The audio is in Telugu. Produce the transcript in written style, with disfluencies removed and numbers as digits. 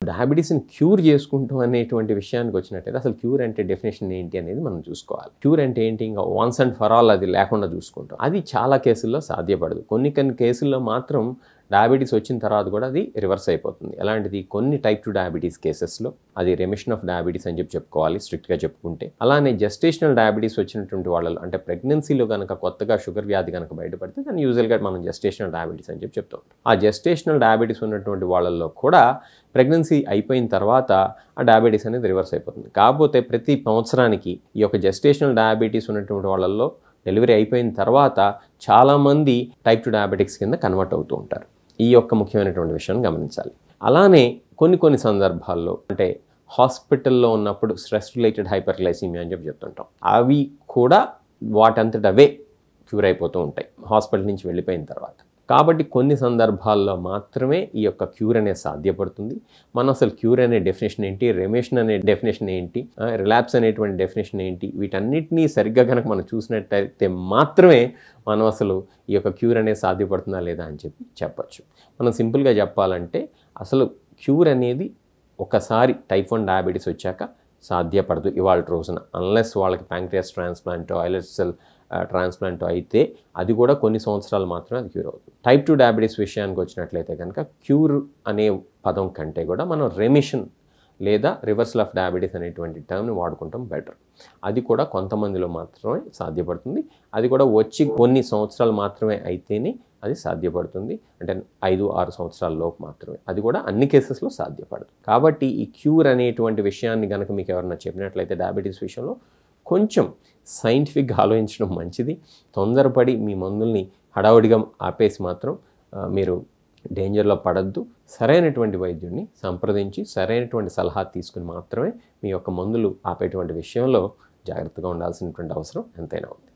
డయాబెటీస్ని క్యూర్ చేసుకుంటాం అనేటువంటి విషయానికి వచ్చినట్టయితే అసలు క్యూర్ అంటే డెఫినేషన్ ఏంటి అనేది మనం చూసుకోవాలి. క్యూర్ అంటే ఏంటి? ఇంకా వన్స్ అండ్ ఫర్ ఆల్ అది లేకుండా చూసుకుంటాం. అది చాలా కేసుల్లో సాధ్యపడదు. కొన్ని కేసుల్లో మాత్రం డయాబెటీస్ వచ్చిన తర్వాత కూడా అది రివర్స్ అయిపోతుంది. ఎలాంటిది? కొన్ని టైప్ 2 డయాబెటీస్ కేసెస్లో అది రెమిషన్ ఆఫ్ డయాబెటీస్ అని చెప్పుకోవాలి స్ట్రిక్ట్గా చెప్పుకుంటే. అలానే జెస్టేషనల్ డయాబెటీస్ వచ్చినటువంటి వాళ్ళలో అంటే ప్రెగ్నెన్సీలో కనుక కొత్తగా షుగర్ వ్యాధి కనుక బయటపడితే దాన్ని యూజువల్గా మనం జెస్టేషనల్ డయాబెటీస్ అని చెప్తాం. ఆ జెస్టేషనల్ డయాబెటీస్ ఉన్నటువంటి వాళ్ళల్లో కూడా ప్రెగ్నెన్సీ అయిపోయిన తర్వాత ఆ డయాబెటీస్ అనేది రివర్స్ అయిపోతుంది. కాకపోతే ప్రతి సంవత్సరానికి ఈ యొక్క జెస్టేషనల్ డయాబెటీస్ ఉన్నటువంటి వాళ్ళల్లో డెలివరీ అయిపోయిన తర్వాత చాలామంది టైప్ 2 డయాబెటిక్స్ కింద కన్వర్ట్ అవుతూ ఉంటారు. ఈ యొక్క ముఖ్యమైనటువంటి విషయాన్ని గమనించాలి. అలానే కొన్ని సందర్భాల్లో అంటే హాస్పిటల్లో ఉన్నప్పుడు స్ట్రెస్ రిలేటెడ్ హైపర్గ్లైసీమియా అని చెప్తుంటాం. అవి కూడా వాటంతట అవే క్యూర్ అయిపోతూ ఉంటాయి హాస్పిటల్ నుంచి వెళ్ళిపోయిన తర్వాత. కాబట్టి కొన్ని సందర్భాల్లో మాత్రమే ఈ యొక్క క్యూర్ అనేది సాధ్యపడుతుంది. మనం అసలు క్యూర్ అనే డెఫినేషన్ ఏంటి, రెమిషన్ అనే డెఫినేషన్ ఏంటి, రిలాప్స్ అనేటువంటి డెఫినేషన్ ఏంటి, వీటన్నిటినీ సరిగ్గా కనుక మనం చూసినట్టయితే మాత్రమే మనం అసలు ఈ యొక్క క్యూర్ అనేది సాధ్యపడుతుందా లేదా అని చెప్పచ్చు. మనం సింపుల్గా చెప్పాలంటే అసలు క్యూర్ అనేది ఒకసారి టైప్ 1 డయాబెటీస్ వచ్చాక సాధ్యపడదు ఇవాళ రోజున, అన్లెస్ వాళ్ళకి pancreas transplant, islet cell transplant అయితే అది కూడా కొన్ని సంవత్సరాలు మాత్రమే అది క్యూర్ అవుతుంది. టైప్ 2 డయాబెటీస్ విషయానికి వచ్చినట్లయితే కనుక క్యూర్ అనే పదం కంటే కూడా మనం రెమిషన్ లేదా రివర్సల్ ఆఫ్ డయాబెటీస్ అనేటువంటి టర్మ్ని వాడుకుంటాం బెటర్. అది కూడా కొంతమందిలో మాత్రమే సాధ్యపడుతుంది. అది కూడా వచ్చి కొన్ని సంవత్సరాలు మాత్రమే అయితేనే అది సాధ్యపడుతుంది. అంటే 5-6 సంవత్సరాల లోపు మాత్రమే. అది కూడా అన్ని కేసెస్లో సాధ్యపడదు. కాబట్టి ఈ క్యూర్ అనేటువంటి విషయాన్ని కనుక మీకు ఎవరన్నా చెప్పినట్లయితే డయాబెటీస్ విషయంలో కొంచెం సైంటిఫిక్గా ఆలోచించడం మంచిది. తొందరపడి మీ మందుల్ని హడావుడిగా ఆపేసి మాత్రం మీరు డేంజర్లో పడద్దు. సరైనటువంటి వైద్యుడిని సంప్రదించి సరైనటువంటి సలహా తీసుకుని మాత్రమే మీ యొక్క మందులు ఆపేటువంటి విషయంలో జాగ్రత్తగా ఉండాల్సినటువంటి అవసరం ఎంతైనా ఉంది.